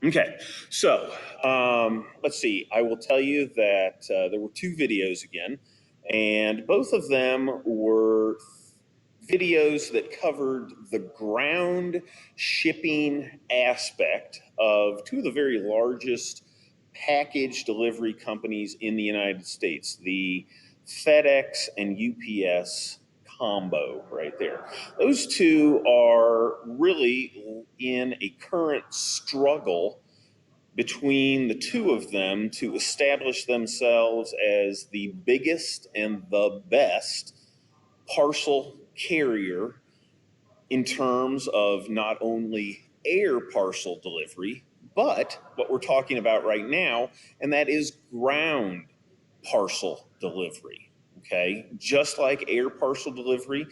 Okay, so let's see. I will tell you that there were two videos again, and both of them were videos that covered the ground shipping aspect of two of the very largest package delivery companies in the United States, the FedEx and UPS combo right there. Those two are really in a current struggle between the two of them to establish themselves as the biggest and the best parcel carrier in terms of not only air parcel delivery, but what we're talking about right now, and that is ground parcel delivery. Okay, just like air parcel delivery,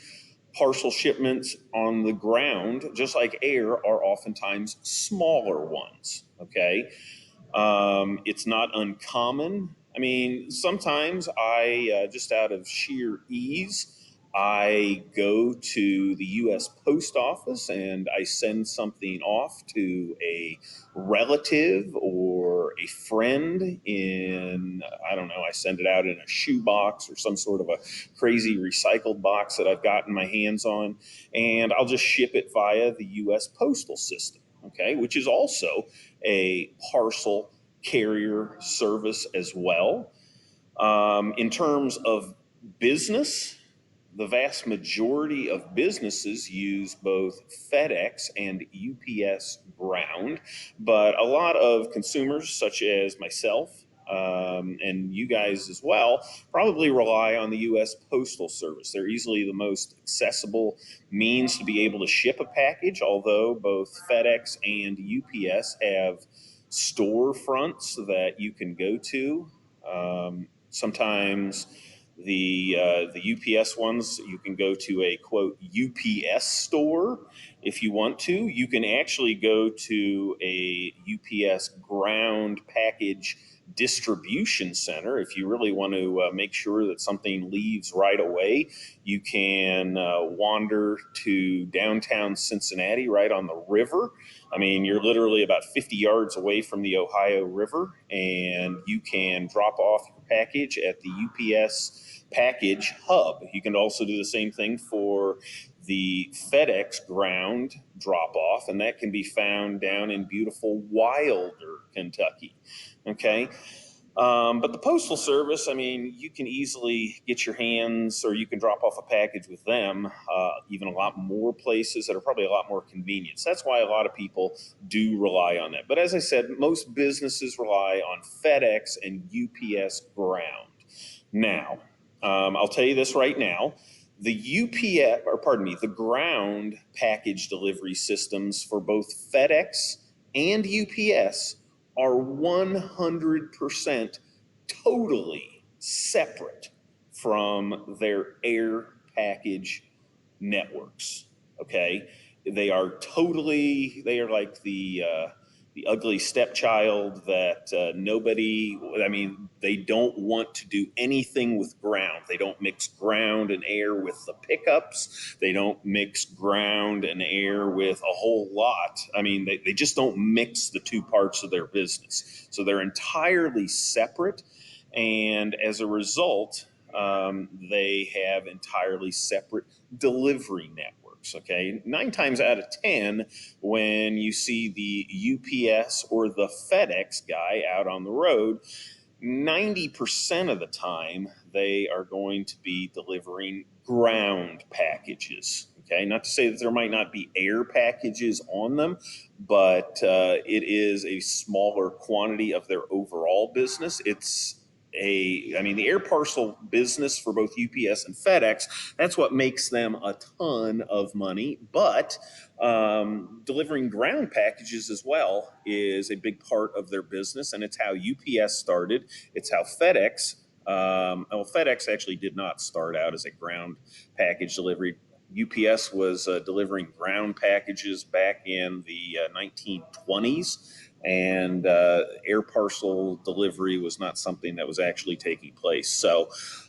parcel shipments on the ground, just like air, are oftentimes smaller ones. Okay, it's not uncommon. I mean, sometimes just out of sheer ease, I go to the US Post Office and I send something off to a relative or a friend in, I don't know, I send it out in a shoebox or some sort of a crazy recycled box that I've gotten my hands on, and I'll just ship it via the US Postal System, okay, which is also a parcel carrier service as well. In terms of business, the vast majority of businesses use both FedEx and UPS ground, but a lot of consumers, such as myself, and you guys as well, probably rely on the US Postal Service. They're easily the most accessible means to be able to ship a package, although both FedEx and UPS have storefronts that you can go to. Sometimes the UPS ones, you can go to a quote UPS store if you want to. You can actually go to a UPS ground package distribution center if you really want to make sure that something leaves right away. You can wander to downtown Cincinnati right on the river. I mean, you're literally about 50 yards away from the Ohio River, and you can drop off your package at the UPS package hub. You can also do the same thing for the FedEx ground drop off, and that can be found down in beautiful Wilder, Kentucky. Okay. But the Postal Service, I mean, you can easily get your hands or you can drop off a package with them, even a lot more places that are probably a lot more convenient. So that's why a lot of people do rely on that. But as I said, most businesses rely on FedEx and UPS ground. Now, I'll tell you this right now. The UPS, or pardon me, the ground package delivery systems for both FedEx and UPS are 100% totally separate from their air package networks. Okay, they are like the ugly stepchild that nobody. I mean, they don't want to do anything with ground. They don't mix ground and air with the pickups. They don't mix ground and air with a whole lot. I mean, they just don't mix the two parts of their business. So they're entirely separate. And as a result, they have entirely separate delivery networks. Okay. 9 times out of 10, when you see the UPS or the FedEx guy out on the road, 90% of the time they are going to be delivering ground packages. Okay, not to say that there might not be air packages on them, but it is a smaller quantity of their overall business. I mean, the air parcel business for both UPS and FedEx, that's what makes them a ton of money. But delivering ground packages as well is a big part of their business, and it's how UPS started. It's how FedEx. Well, FedEx actually did not start out as a ground package delivery. UPS was delivering ground packages back in the 1920s, and air parcel delivery was not something that was actually taking place. So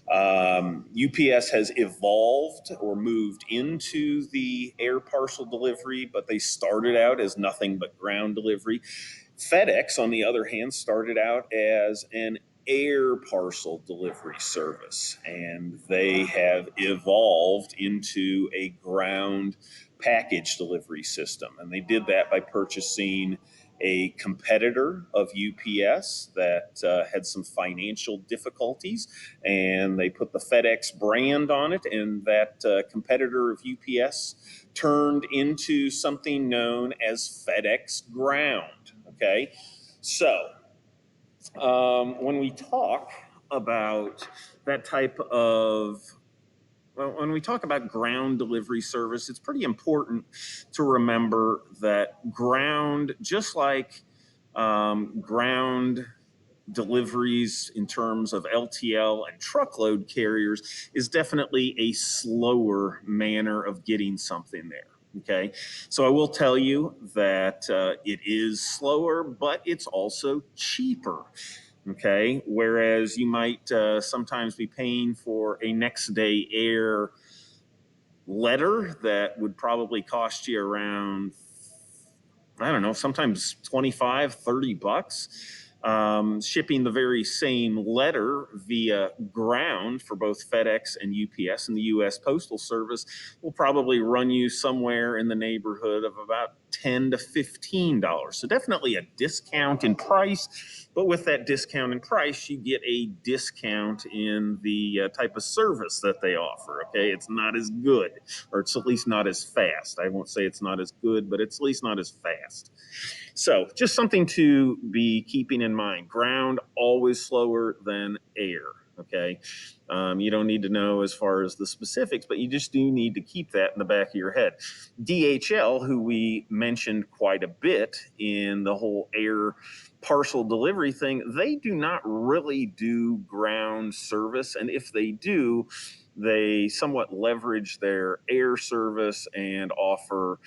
UPS has evolved or moved into the air parcel delivery, but they started out as nothing but ground delivery. FedEx, on the other hand, started out as an air parcel delivery service, and they have evolved into a ground package delivery system. And they did that by purchasing a competitor of UPS that had some financial difficulties, and they put the FedEx brand on it, and that competitor of UPS turned into something known as FedEx Ground. Okay, so when we talk about that type of when we talk about ground delivery service, it's pretty important to remember that ground, just like ground deliveries in terms of LTL and truckload carriers, is definitely a slower manner of getting something there. Okay, so I will tell you that it is slower, but it's also cheaper. Okay, whereas you might sometimes be paying for a next day air letter that would probably cost you around, I don't know, sometimes 25, $30. Shipping the very same letter via ground for both FedEx and UPS and the US Postal Service will probably run you somewhere in the neighborhood of about $10 to $15. So definitely a discount in price, but with that discount in price, you get a discount in the type of service that they offer. Okay, it's not as good, or it's at least not as fast. I won't say it's not as good, but it's at least not as fast. So just something to be keeping in mind. Ground always slower than air. Okay, you don't need to know as far as the specifics, but you just do need to keep that in the back of your head. DHL, who we mentioned quite a bit in the whole air parcel delivery thing, they do not really do ground service, and if they do, they somewhat leverage their air service and offer,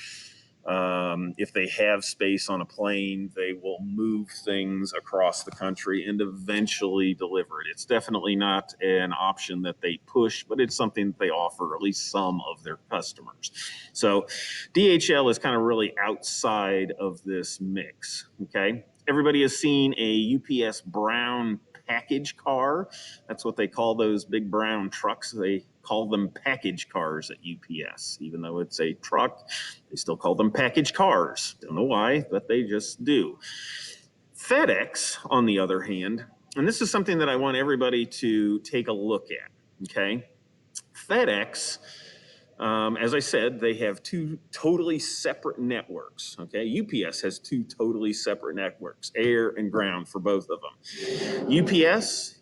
if they have space on a plane, they will move things across the country and eventually deliver it. It's definitely not an option that they push, but it's something that they offer at least some of their customers. So DHL is kind of really outside of this mix. Okay, everybody has seen a UPS brown package car. That's what they call those big brown trucks. They call them package cars at UPS. Even though it's a truck, they still call them package cars. Don't know why, but they just do. FedEx, on the other hand, and this is something that I want everybody to take a look at, okay? FedEx, as I said, they have two totally separate networks. Okay, UPS has two totally separate networks, air and ground, for both of them. UPS,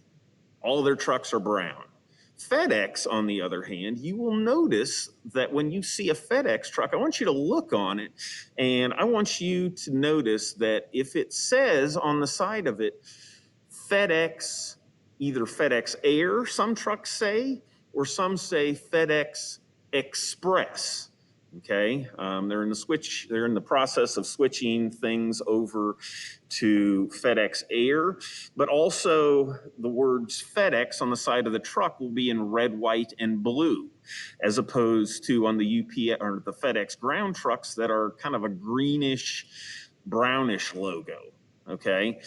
all their trucks are brown. FedEx, on the other hand, you will notice that when you see a FedEx truck, I want you to look on it, and I want you to notice that if it says on the side of it, FedEx, either FedEx Air, some trucks say, or some say FedEx Express. Okay, they're in the process of switching things over to FedEx Air, but also the words FedEx on the side of the truck will be in red, white, and blue, as opposed to on the UPS or the FedEx ground trucks that are kind of a greenish, brownish logo. Okay,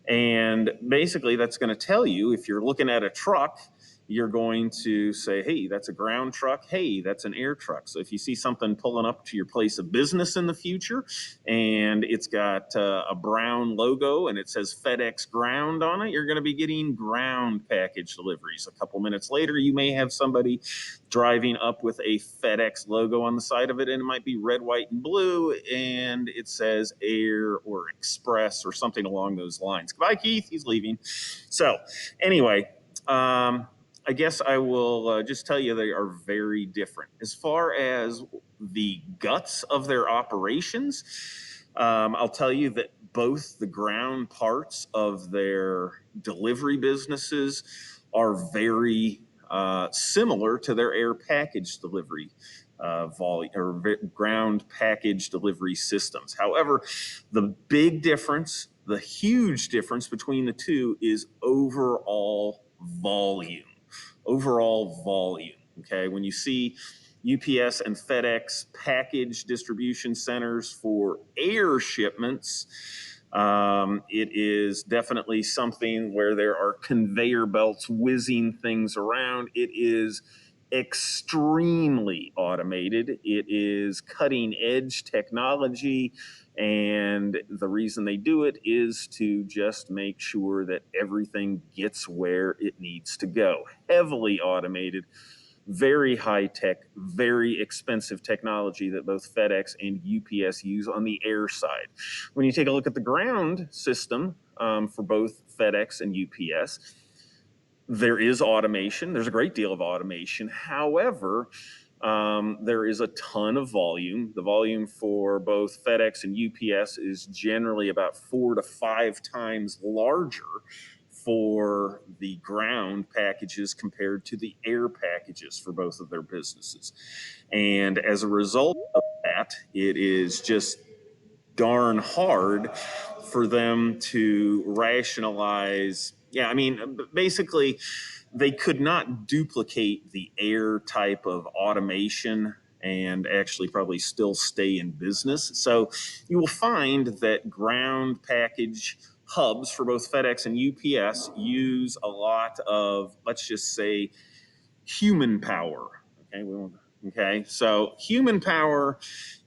and basically, that's going to tell you, if you're looking at a truck, you're going to say, hey, that's a ground truck. Hey, that's an air truck. So if you see something pulling up to your place of business in the future and it's got a brown logo and it says FedEx Ground on it, you're going to be getting ground package deliveries. A couple minutes later, you may have somebody driving up with a FedEx logo on the side of it, and it might be red, white, and blue, and it says Air or Express or something along those lines. Goodbye, Keith. He's leaving. So anyway, I guess I will just tell you they are very different. As far as the guts of their operations, I'll tell you that both the ground parts of their delivery businesses are very similar to their air package delivery volume or ground package delivery systems. However, the big difference, the huge difference between the two is overall volume. Overall volume. Okay, when you see UPS and FedEx package distribution centers for air shipments, It is definitely something where there are conveyor belts whizzing things around. It is extremely automated. It is cutting edge technology. And the reason they do it is to just make sure that everything gets where it needs to go. Heavily automated, very high tech, very expensive technology that both FedEx and UPS use on the air side. When you take a look at the ground system for both FedEx and UPS, there is automation. There's a great deal of automation. However, there is a ton of volume. The volume for both FedEx and UPS is generally about 4 to 5 times larger for the ground packages compared to the air packages for both of their businesses. And as a result of that, it is just darn hard for them to rationalize. Yeah, I mean, basically, they could not duplicate the air type of automation and actually probably still stay in business. So you will find that ground package hubs for both FedEx and UPS use a lot of, let's just say, human power. Okay, so human power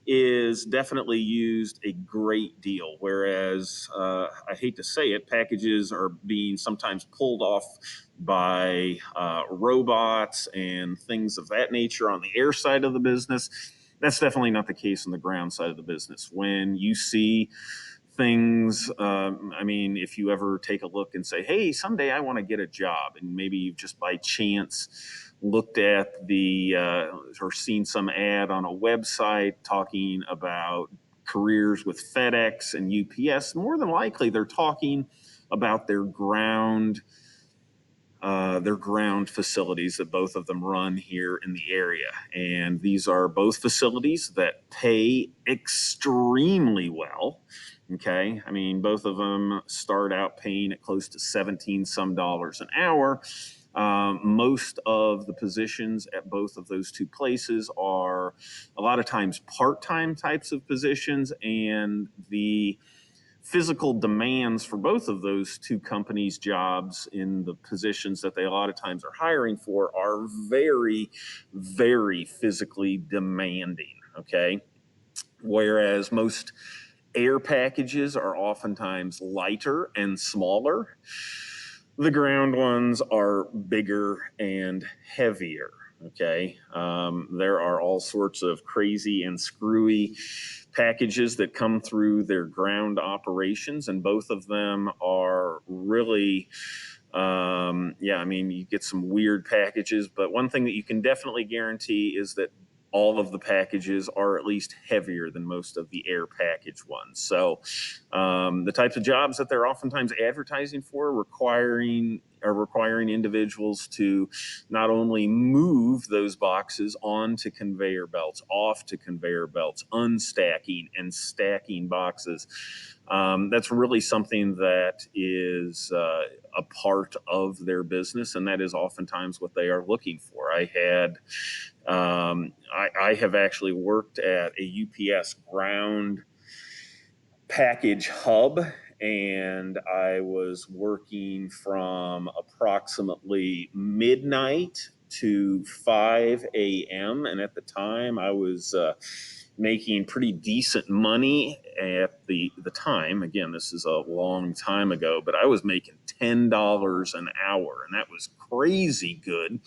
is definitely used a great deal, whereas I hate to say it, packages are being sometimes pulled off by robots and things of that nature on the air side of the business. That's definitely not the case on the ground side of the business. When you see things, I mean, if you ever take a look and say, hey, someday I want to get a job, and maybe you've just by chance looked at the or seen some ad on a website talking about careers with FedEx and UPS, more than likely they're talking about their ground facilities that both of them run here in the area. And these are both facilities that pay extremely well. Okay. I mean, both of them start out paying at close to 17 some dollars an hour. Most of the positions at both of those two places are a lot of times part-time types of positions, and the physical demands for both of those two companies' jobs in the positions that they a lot of times are hiring for are very, very physically demanding. Okay. Whereas most air packages are oftentimes lighter and smaller, the ground ones are bigger and heavier. Okay. There are all sorts of crazy and screwy packages that come through their ground operations, and both of them are really, yeah, I mean, you get some weird packages, but one thing that you can definitely guarantee is that all of the packages are at least heavier than most of the air package ones. So the types of jobs that they're oftentimes advertising for requiring individuals to not only move those boxes onto conveyor belts, off to conveyor belts, unstacking and stacking boxes. That's really something that is a part of their business, and that is oftentimes what they are looking for. I have actually worked at a UPS ground package hub, and I was working from approximately midnight to 5 a.m. And at the time, I was making pretty decent money at the time. Again, this is a long time ago, but I was making $10 an hour, and that was crazy good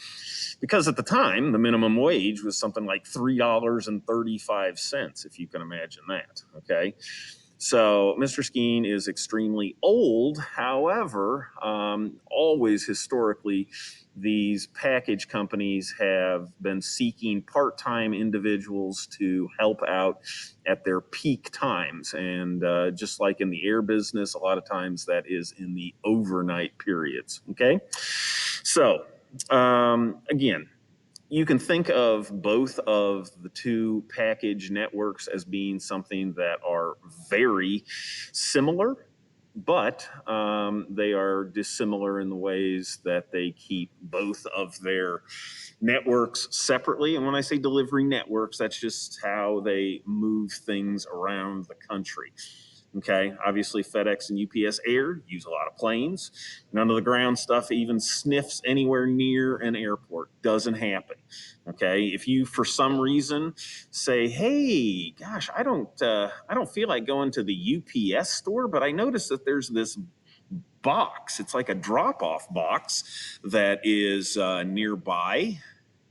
because at the time the minimum wage was something like $3.35, if you can imagine that. Okay. So Mr. Skeen is extremely old. However, always historically, these package companies have been seeking part-time individuals to help out at their peak times. And just like in the air business, a lot of times that is in the overnight periods. Okay. So again, you can think of both of the two package networks as being something that are very similar, but they are dissimilar in the ways that they keep both of their networks separately. And when I say delivery networks, that's just how they move things around the country. Okay, obviously FedEx and UPS Air use a lot of planes. None of the ground stuff even sniffs anywhere near an airport. Doesn't happen. Okay, if you for some reason say, "Hey, gosh, I don't feel like going to the UPS store, but I noticed that there's this box. It's like a drop-off box that is nearby.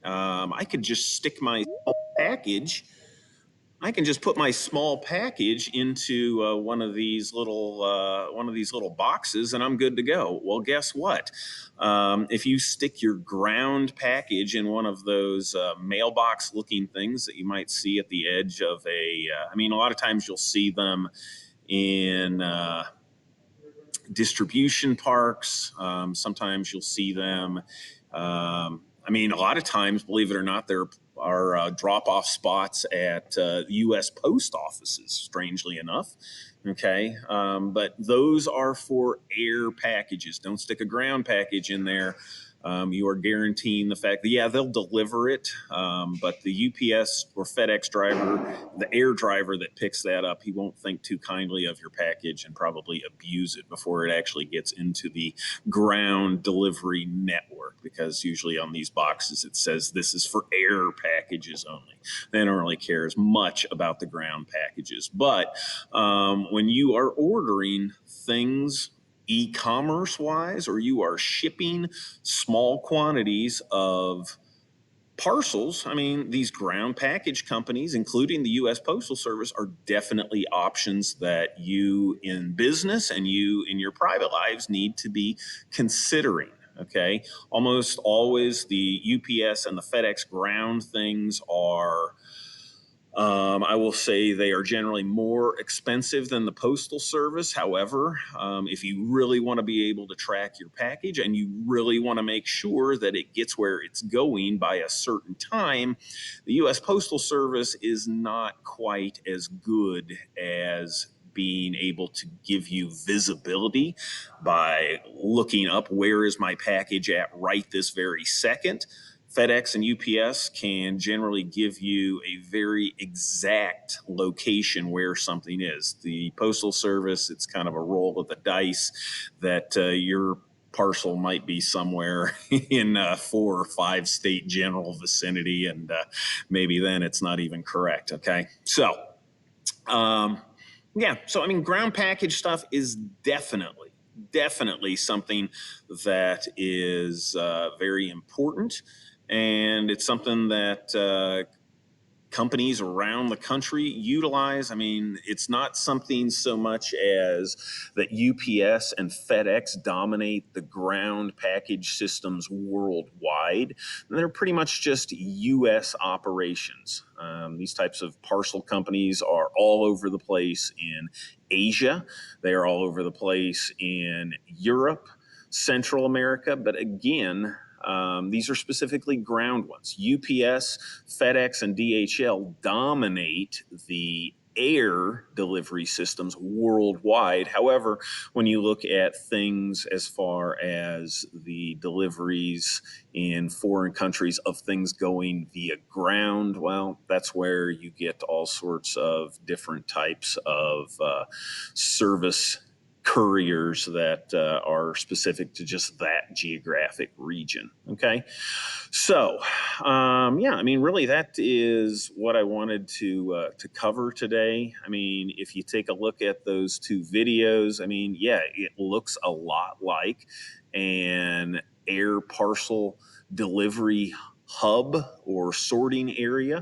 I could just stick my package I can just put my small package into one of these little boxes, and I'm good to go. Well, guess what? If you stick your ground package in one of those mailbox-looking things that you might see at the edge of I mean, a lot of times you'll see them in distribution parks. Sometimes you'll see them. I mean, a lot of times, believe it or not, there are drop-off spots at U.S. post offices. Strangely enough, okay, but those are for air packages. Don't stick a ground package in there. You are guaranteeing the fact that, yeah, they'll deliver it, but the UPS or FedEx driver, the air driver that picks that up, he won't think too kindly of your package and probably abuse it before it actually gets into the ground delivery network, because usually on these boxes it says this is for air packages only. They don't really care as much about the ground packages. But when you are ordering things e-commerce wise, or you are shipping small quantities of parcels, I mean, these ground package companies, including the U.S. Postal Service, are definitely options that you in business and you in your private lives need to be considering. Okay. Almost always the UPS and the FedEx ground things are I will say they are generally more expensive than the Postal Service. However, if you really want to be able to track your package and you really want to make sure that it gets where it's going by a certain time, the U.S. Postal Service is not quite as good as being able to give you visibility by looking up where is my package at right this very second. FedEx and UPS can generally give you a very exact location where something is. The Postal Service, it's kind of a roll of the dice that your parcel might be somewhere in 4 or 5 state general vicinity, and maybe then it's not even correct. Okay, so yeah, so I mean, ground package stuff is definitely something that is very important, and it's something that companies around the country utilize. I mean, it's not something so much as that UPS and FedEx dominate the ground package systems worldwide. They're pretty much just US operations. These types of parcel companies are all over the place in Asia. They are all over the place in Europe, Central America, but again, these are specifically ground ones. UPS, FedEx, and DHL dominate the air delivery systems worldwide. However, when you look at things as far as the deliveries in foreign countries of things going via ground, well, that's where you get all sorts of different types of service couriers that are specific to just that geographic region. Okay. So, yeah, I mean, really, that is what I wanted to cover today. I mean, if you take a look at those two videos, I mean, yeah, it looks a lot like an air parcel delivery hub or sorting area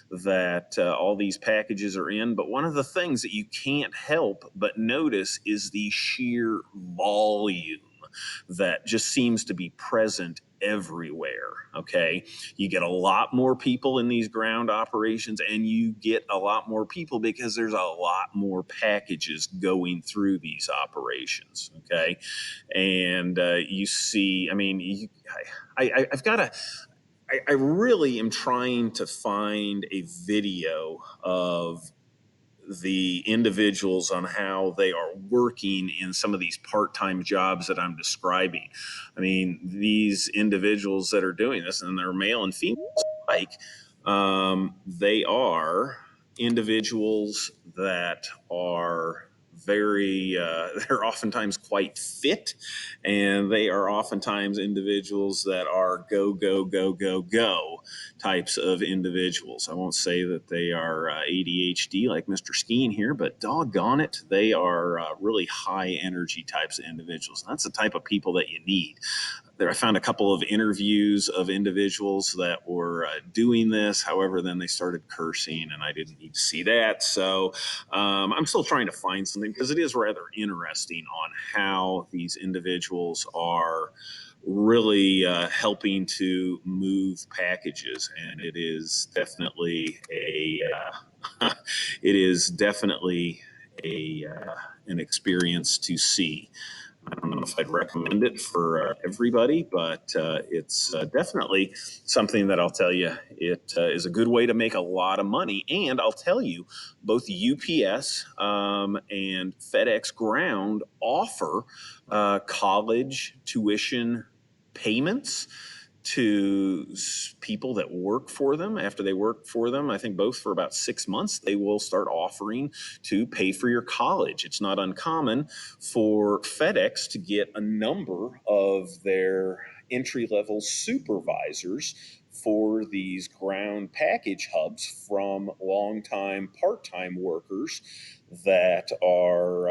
that all these packages are in. But one of the things that you can't help but notice is the sheer volume that just seems to be present everywhere. Okay. You get a lot more people in these ground operations, and you get a lot more people because there's a lot more packages going through these operations. Okay. And you see, I mean, I've got to. I really am trying to find a video of the individuals on how they are working in some of these part-time jobs that I'm describing. I mean, these individuals that are doing this, and they're male and female alike, they are individuals that are they're oftentimes quite fit, and they are oftentimes individuals that are go, go, go, go, go types of individuals. I won't say that they are ADHD like Mr. Skeen here, but doggone it, they are really high energy types of individuals. And that's the type of people that you need. There, I found a couple of interviews of individuals that were doing this. However, then they started cursing, and I didn't need to see that. So I'm still trying to find something, because it is rather interesting on how these individuals are really helping to move packages, and it is definitely it is definitely a an experience to see. I don't know if I'd recommend it for everybody, but it's definitely something that I'll tell you, it is a good way to make a lot of money. And I'll tell you, both UPS and FedEx Ground offer college tuition payments to people that work for them. After they work for them, I think both for about 6 months, they will start offering to pay for your college. It's not uncommon for FedEx to get a number of their entry level supervisors for these ground package hubs from longtime part-time workers that are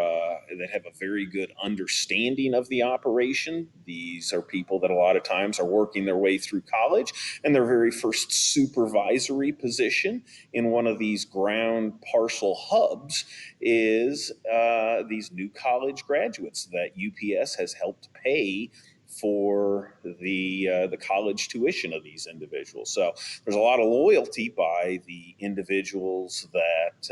that have a very good understanding of the operation. These are people that a lot of times are working their way through college, and their very first supervisory position in one of these ground parcel hubs is these new college graduates that UPS has helped pay for the college tuition of these individuals. So there's a lot of loyalty by the individuals that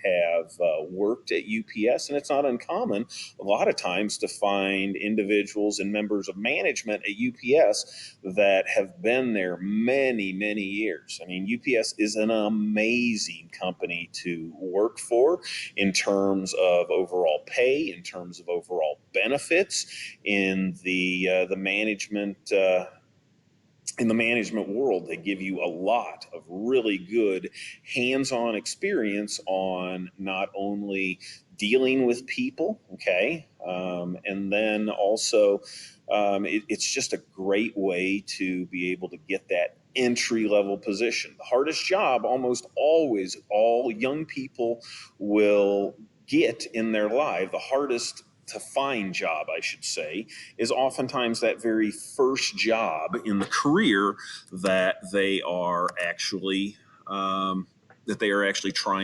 have worked at UPS, and it's not uncommon a lot of times to find individuals and members of management at UPS that have been there many, many years. I mean, UPS is an amazing company to work for in terms of overall pay, in terms of overall benefits, in the management. In the management world, they give you a lot of really good hands-on experience on not only dealing with people, okay, and then also it's just a great way to be able to get that entry level position. The hardest job almost always all young people will get in their life, the hardest to find job, I should say, is oftentimes that very first job in the career that they are actually trying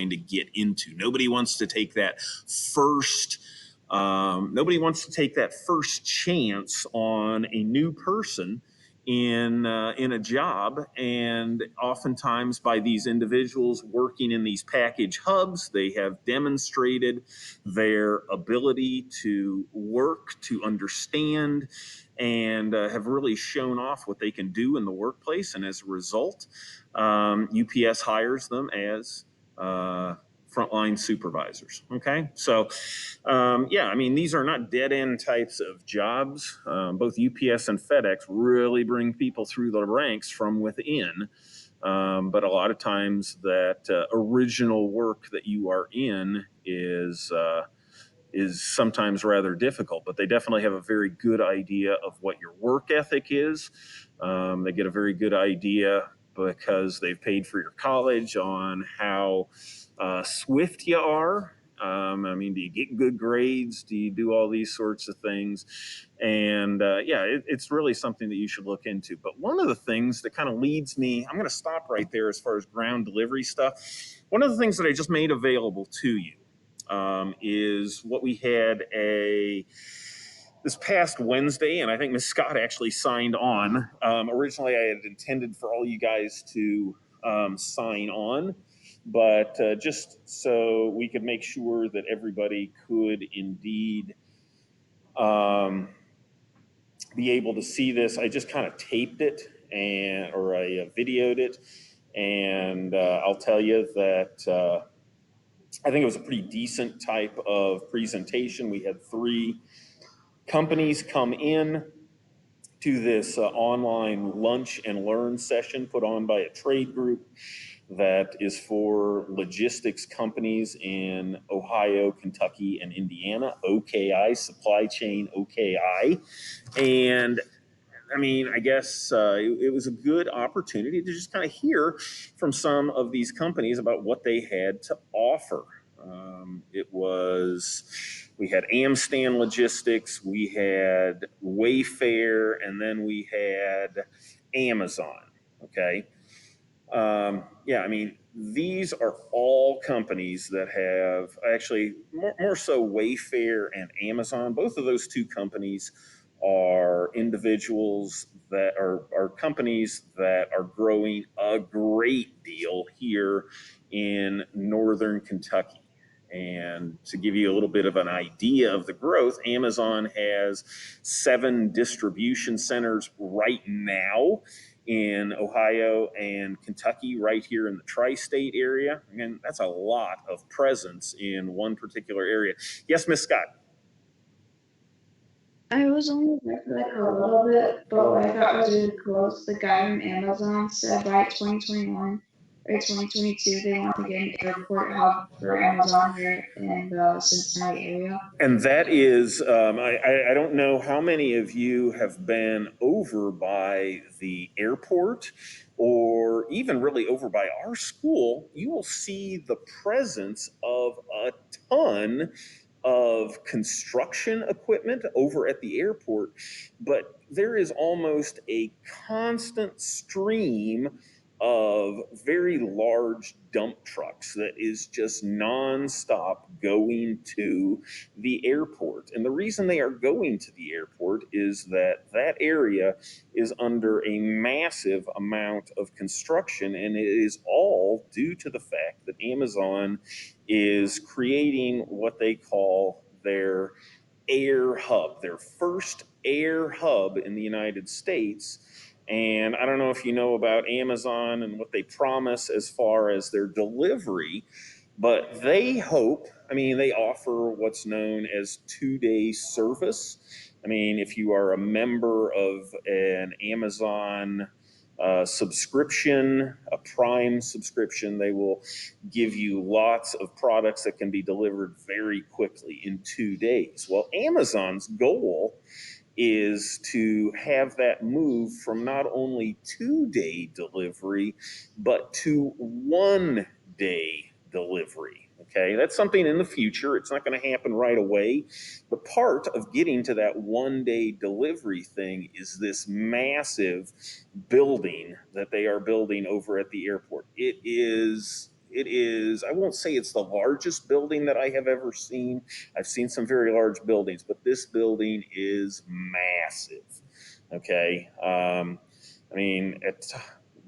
to get into. Nobody wants to take that first. Nobody wants to take that first chance on a new person in a job, and oftentimes by these individuals working in these package hubs, they have demonstrated their ability to work, to understand, and have really shown off what they can do in the workplace. And as a result, UPS hires them as frontline supervisors. Okay, so yeah, I mean, these are not dead end types of jobs. Both UPS and FedEx really bring people through the ranks from within. But a lot of times that original work that you are in is sometimes rather difficult, but they definitely have a very good idea of what your work ethic is. They get a very good idea because they've paid for your college on how swift you are. I mean, do you get good grades? Do you do all these sorts of things? And yeah, it's really something that you should look into. But one of the things that kind of leads me, I'm going to stop right there as far as ground delivery stuff. One of the things that I just made available to you is what we had this past Wednesday, and I think Ms. Scott actually signed on. Originally, I had intended for all you guys to sign on, but just so we could make sure that everybody could indeed be able to see this, I just kind of taped it or I videoed it, and I'll tell you that I think it was a pretty decent type of presentation. We had 3 companies come in to this online lunch and learn session put on by a trade group. that is for logistics companies in Ohio, Kentucky, and Indiana, OKI, Supply Chain OKI. And I mean, I guess it was a good opportunity to just kind of hear from some of these companies about what they had to offer. We had Amstan Logistics, we had Wayfair, and then we had Amazon. Okay. Yeah, I mean, these are all companies that have actually more so Wayfair and Amazon. Both of those two companies are individuals that are companies that are growing a great deal here in northern Kentucky. And to give you a little bit of an idea of the growth, Amazon has 7 distribution centers right now in Ohio and Kentucky, right here in the tri-state area. Again, that's a lot of presence in one particular area. Yes, Miss Scott. I was only there for like a little bit, but what I thought was really cool is the guy from Amazon said by 2021 or 2022 they want to get an airport hub for Amazon here in the Cincinnati area. And that is, I don't know how many of you have been over by the airport or even really over by our school. You will see the presence of a ton of construction equipment over at the airport, but there is almost a constant stream of very large dump trucks that is just nonstop going to the airport. And the reason they are going to the airport is that that area is under a massive amount of construction, and it is all due to the fact that Amazon is creating what they call their air hub, their first air hub in the United States. And I don't know if you know about Amazon and what they promise as far as their delivery, but they hope, I mean, they offer what's known as 2-day service. I mean, if you are a member of an Amazon subscription, a Prime subscription, they will give you lots of products that can be delivered very quickly in 2 days. Well, Amazon's goal is to have that move from not only 2-day delivery, but to 1-day delivery. Okay, that's something in the future. It's not going to happen right away. But part of getting to that 1-day delivery thing is this massive building that they are building over at the airport. It is, I won't say it's the largest building that I have ever seen. I've seen some very large buildings, but this building is massive. Okay. I mean, at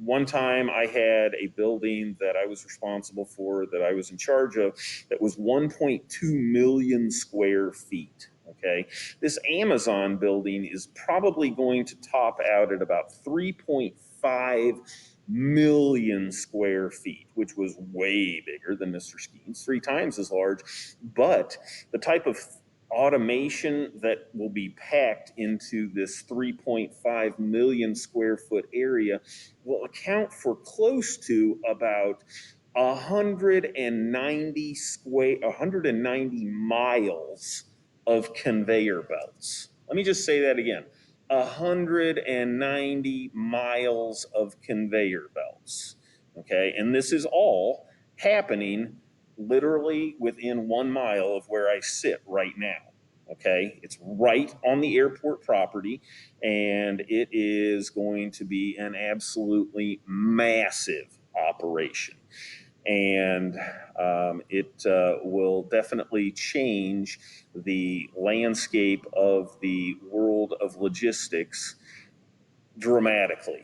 one time I had a building that I was responsible for, that I was in charge of, that was 1.2 million square feet. Okay. This Amazon building is probably going to top out at about 3.5 million square feet, which was way bigger than Mr. Skeen's, 3 times as large. But the type of automation that will be packed into this 3.5 million square foot area will account for close to about 190 miles of conveyor belts. Let me just say that again. 190 miles of conveyor belts. Okay, and this is all happening literally within 1 mile of where I sit right now. Okay, it's right on the airport property, and it is going to be an absolutely massive operation. And it will definitely change the landscape of the world of logistics dramatically.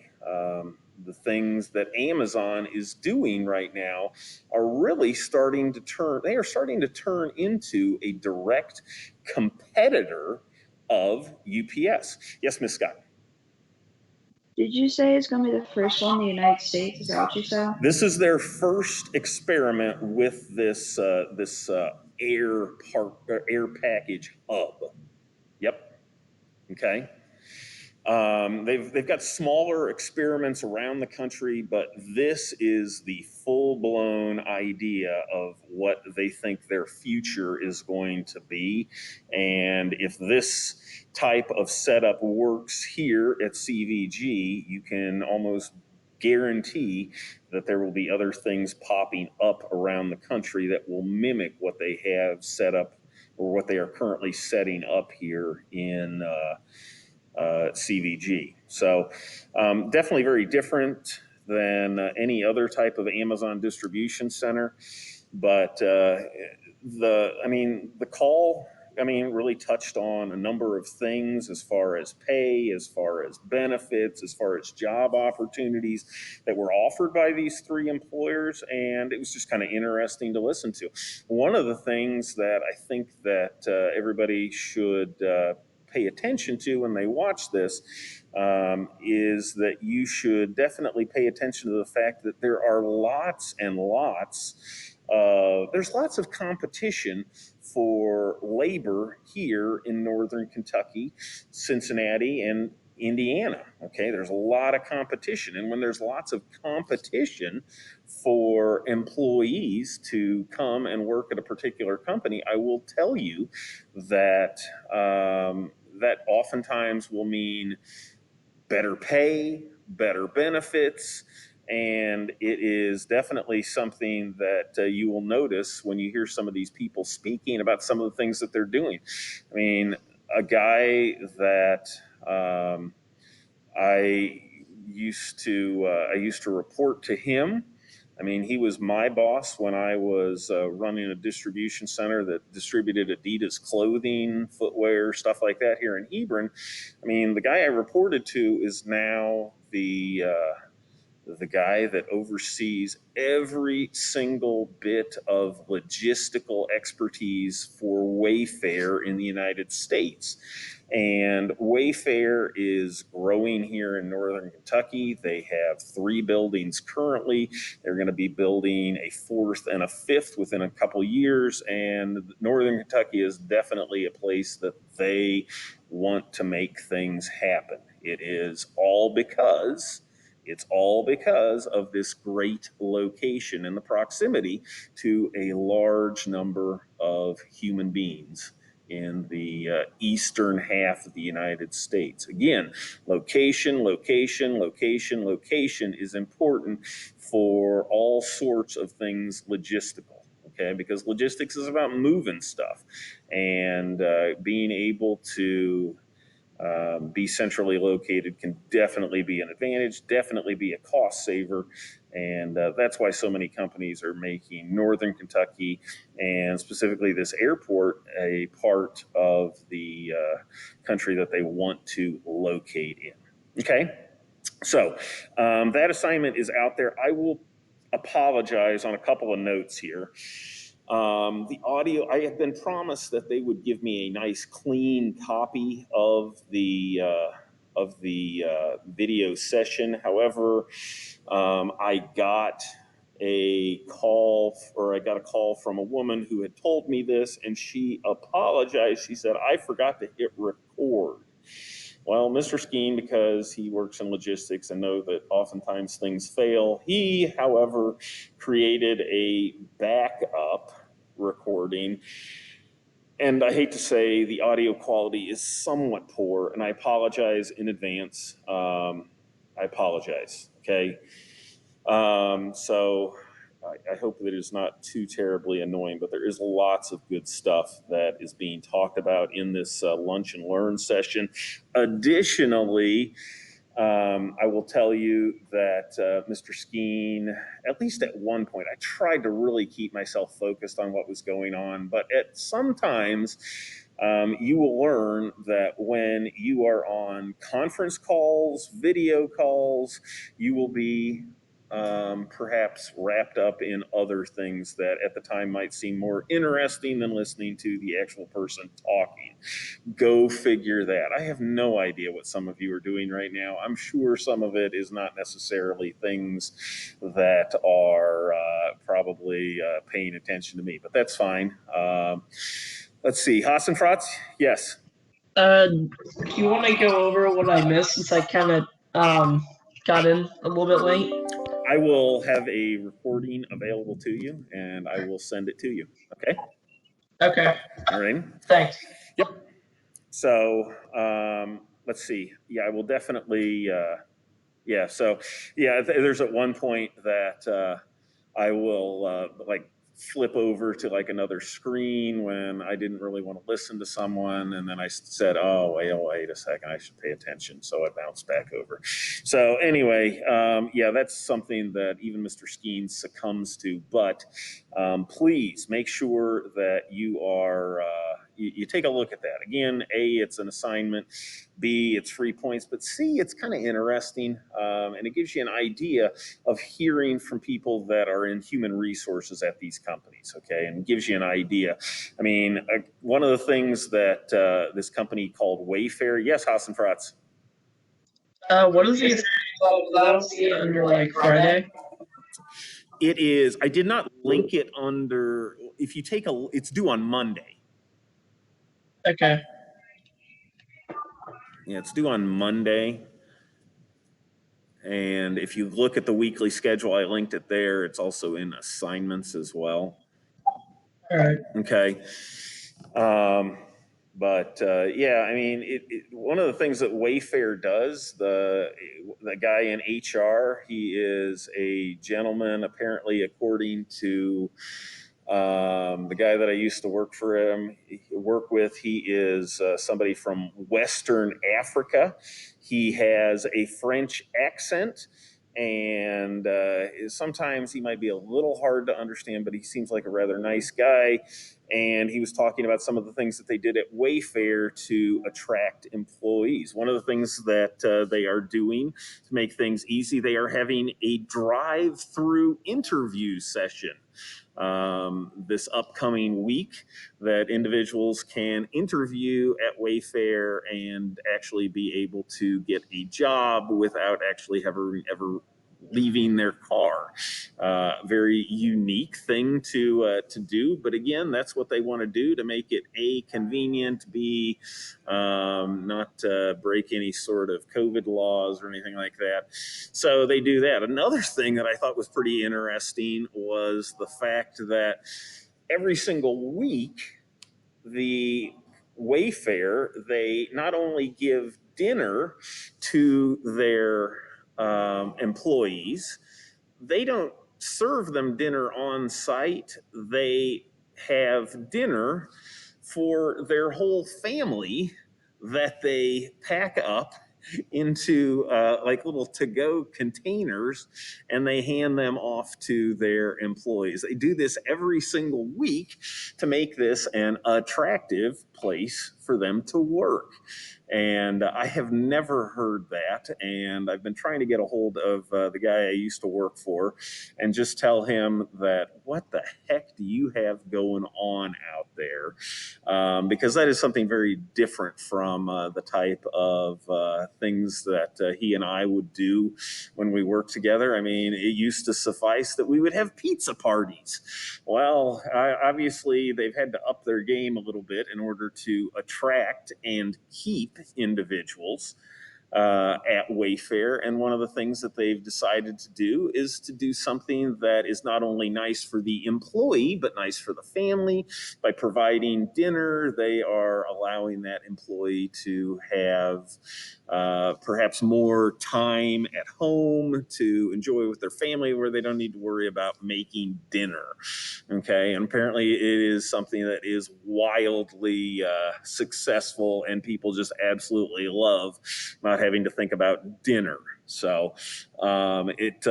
The things that Amazon is doing right now are really starting to turn into a direct competitor of UPS. Yes, Ms. Scott. Did you say it's gonna be the first one in the United States? Is that what you said? This is their first experiment with this air package hub. Yep. Okay. They've got smaller experiments around the country, but this is the full-blown idea of what they think their future is going to be. And if this type of setup works here at CVG, you can almost guarantee that there will be other things popping up around the country that will mimic what they have set up or what they are currently setting up here in CVG. So definitely very different than any other type of Amazon distribution center. But the call, really touched on a number of things as far as pay, as far as benefits, as far as job opportunities that were offered by these three employers. And it was just kind of interesting to listen to. One of the things that I think that everybody should pay attention to when they watch this is that you should definitely pay attention to the fact that there are lots and lots there's lots of competition for labor here in northern Kentucky, Cincinnati, and Indiana. Okay, there's a lot of competition, and when there's lots of competition for employees to come and work at a particular company, I will tell you that that oftentimes will mean better pay, better benefits, and it is definitely something that you will notice when you hear some of these people speaking about some of the things that they're doing. A guy that I used to report to him. He was my boss when I was running a distribution center that distributed Adidas clothing, footwear, stuff like that here in Hebron. The guy I reported to is now the guy that oversees every single bit of logistical expertise for Wayfair in the United States. And Wayfair is growing here in northern Kentucky. They have 3 buildings currently. They're going to be building a 4th and a 5th within a couple years. And northern Kentucky is definitely a place that they want to make things happen. It's all because of this great location and the proximity to a large number of human beings in the eastern half of the United States. Again, location, location, location, location is important for all sorts of things logistical. Okay, because logistics is about moving stuff, and being able to be centrally located can definitely be an advantage, definitely be a cost saver. And that's why so many companies are making northern Kentucky, and specifically this airport, a part of the country that they want to locate in. Okay, so that assignment is out there. I will apologize on a couple of notes here. The audio, I had been promised that they would give me a nice clean copy of the video session. However, I got a call from a woman who had told me this, and she apologized. She said, "I forgot to hit record." Well, Mr. Skeen, because he works in logistics and know that oftentimes things fail, he, however, created a backup recording. And I hate to say the audio quality is somewhat poor, and I apologize in advance. I apologize, okay? So I hope that it is not too terribly annoying, but there is lots of good stuff that is being talked about in this lunch and learn session. Additionally, I will tell you that Mr. Skeen, at least at one point, I tried to really keep myself focused on what was going on, but at sometimes you will learn that when you are on conference calls, video calls, you will be perhaps wrapped up in other things that at the time might seem more interesting than listening to the actual person talking. Go figure that. I have no idea what some of you are doing right now. I'm sure some of it is not necessarily things that are probably paying attention to me, but that's fine. Let's see. Hassan Fratz? Yes. Do you want to go over what I missed since I kind of got in a little bit late? I will have a recording available to you, and I will send it to you. Okay. Okay. All right. Thanks. Yep. So let's see. Yeah, I will definitely. Yeah. So yeah, there's at one point that I will like flip over to like another screen when I didn't really want to listen to someone, and then I said, "Oh, wait a second, I should pay attention." So I bounced back over. So anyway, yeah, that's something that even Mr. Skeens succumbs to. But please make sure that you are you take a look at that. Again, A, it's an assignment. B, it's free points. But C, it's kind of interesting, and it gives you an idea of hearing from people that are in human resources at these companies, okay, and gives you an idea. I mean, one of the things that this company called Wayfair, yes, Hassan Fratz. What is the assignment called? 'Cause I don't see it under like Friday. It is. I did not link it under. If you take it's due on Monday. Okay. Yeah, it's due on Monday. And if you look at the weekly schedule, I linked it there. It's also in assignments as well. All right. Okay. But yeah, I mean, one of the things that Wayfair does, the guy in HR, he is a gentleman, apparently, according to the guy that I used to work with. He is somebody from Western Africa. He has a French accent. And sometimes he might be a little hard to understand, but he seems like a rather nice guy. And he was talking about some of the things that they did at Wayfair to attract employees. One of the things that they are doing to make things easy, they are having a drive-through interview session this upcoming week that individuals can interview at Wayfair and actually be able to get a job without actually ever leaving their car. Very unique thing to do, but again, that's what they want to do to make it A, convenient, B, not break any sort of COVID laws or anything like that. So they do that. Another thing that I thought was pretty interesting was the fact that every single week, the Wayfair, they not only give dinner to their employees, they don't serve them dinner on site. They have dinner for their whole family that they pack up into like little to-go containers, and they hand them off to their employees. They do this every single week to make this an attractive place for them to work. And I have never heard that. And I've been trying to get a hold of the guy I used to work for and just tell him that, what the heck do you have going on out there? Because that is something very different from the type of things that he and I would do when we worked together. I mean, it used to suffice that we would have pizza parties. Well, obviously, they've had to up their game a little bit in order to attract and keep individuals at Wayfair. And one of the things that they've decided to do is to do something that is not only nice for the employee, but nice for the family. By providing dinner, they are allowing that employee to have perhaps more time at home to enjoy with their family, where they don't need to worry about making dinner. Okay. And apparently it is something that is wildly successful, and people just absolutely love not having to think about dinner. So it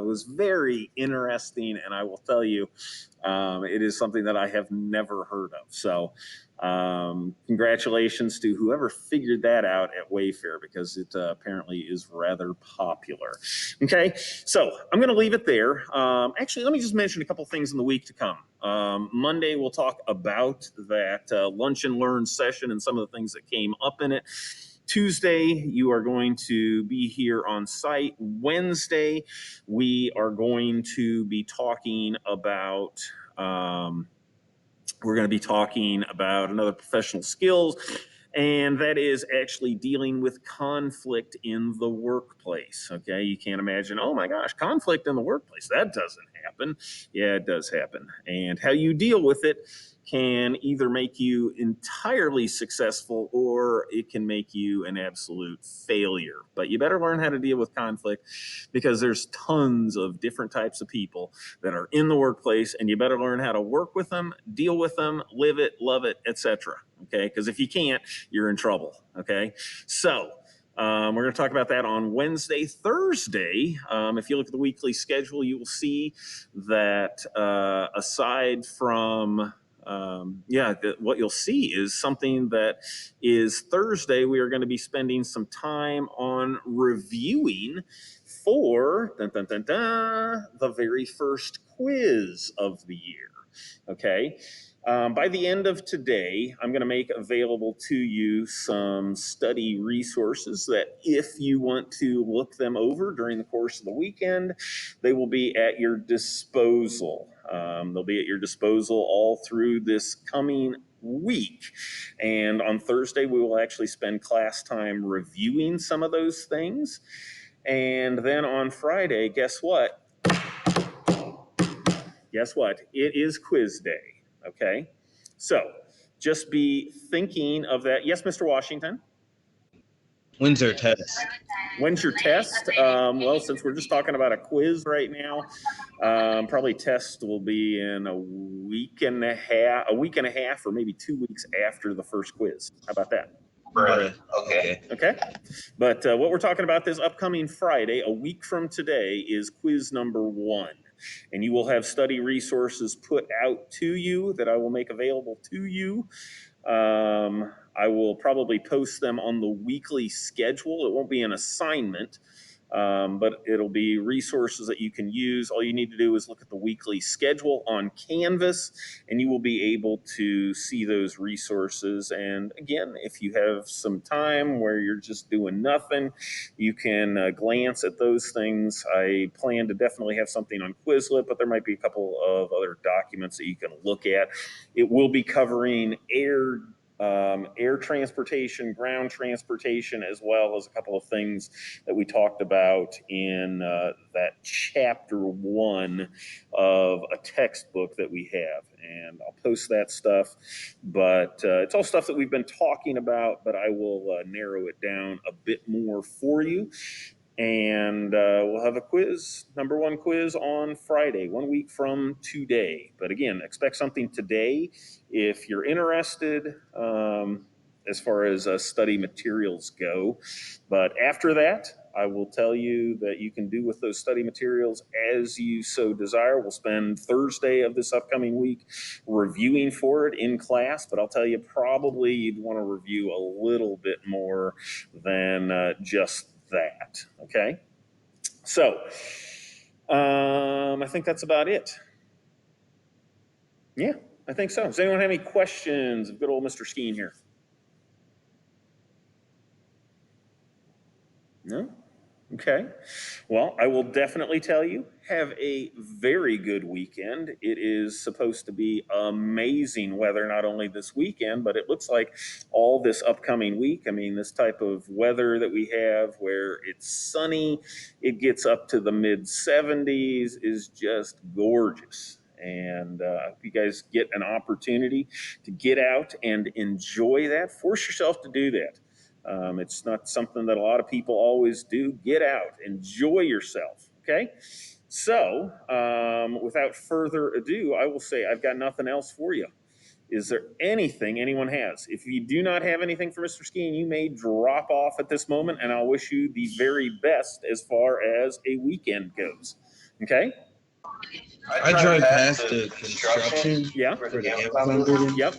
was very interesting, and I will tell you, it is something that I have never heard of. So congratulations to whoever figured that out at Wayfair, because it apparently is rather popular. Okay, so I'm going to leave it there. Actually, let me just mention a couple things in the week to come. Monday, we'll talk about that lunch and learn session and some of the things that came up in it. Tuesday, you are going to be here on site. Wednesday, we are going to be talking about we're going to be talking about another professional skills, and that is actually dealing with conflict in the workplace. Okay, you can't imagine, oh my gosh, conflict in the workplace. That doesn't happen. Yeah, it does happen. And how you deal with it can either make you entirely successful or it can make you an absolute failure. But you better learn how to deal with conflict, because there's tons of different types of people that are in the workplace, and you better learn how to work with them, deal with them, live it, love it, etc. Okay, because if you can't, you're in trouble. Okay, so we're going to talk about that on Wednesday. Thursday, if you look at the weekly schedule, you will see that aside from what you'll see is something that is Thursday. We are going to be spending some time on reviewing for the very first quiz of the year. Okay. By the end of today, I'm going to make available to you some study resources that if you want to look them over during the course of the weekend, they will be at your disposal. They'll be at your disposal all through this coming week. And on Thursday, we will actually spend class time reviewing some of those things. And then on Friday, guess what? Guess what? It is quiz day. Okay. So just be thinking of that. Yes, Mr. Washington? When's their test? When's your test? Well, since we're just talking about a quiz right now, probably test will be in a week and a half, or maybe 2 weeks after the first quiz. How about that? Bruh. Okay. But what we're talking about this upcoming Friday, a week from today, is quiz number 1. And you will have study resources put out to you that I will make available to you. I will probably post them on the weekly schedule. It won't be an assignment, but it'll be resources that you can use. All you need to do is look at the weekly schedule on Canvas, and you will be able to see those resources. And again, if you have some time where you're just doing nothing, you can glance at those things. I plan to definitely have something on Quizlet, but there might be a couple of other documents that you can look at. It will be covering air transportation, ground transportation, as well as a couple of things that we talked about in that chapter 1 of a textbook that we have. And I'll post that stuff, but it's all stuff that we've been talking about, but I will narrow it down a bit more for you. And we'll have a quiz, number 1 quiz on Friday, 1 week from today. But again, expect something today if you're interested as far as study materials go. But after that, I will tell you that you can do with those study materials as you so desire. We'll spend Thursday of this upcoming week reviewing for it in class, but I'll tell you, probably you'd want to review a little bit more than just that. Okay. So I think that's about it. Yeah, I think so. Does anyone have any questions of good old Mr. Skeen here? No? Okay. Well, I will definitely tell you, have a very good weekend. It is supposed to be amazing weather, not only this weekend, but it looks like all this upcoming week. I mean, this type of weather that we have where it's sunny, it gets up to the mid 70s, is just gorgeous. And if you guys get an opportunity to get out and enjoy that, force yourself to do that. It's not something that a lot of people always do. Get out, enjoy yourself. Okay. So without further ado, I will say I've got nothing else for you. Is there anything anyone has? If you do not have anything for Mr. Skeen, you may drop off at this moment, and I'll wish you the very best as far as a weekend goes. Okay. I drive past the construction Yeah. for the Amazon building. Yep.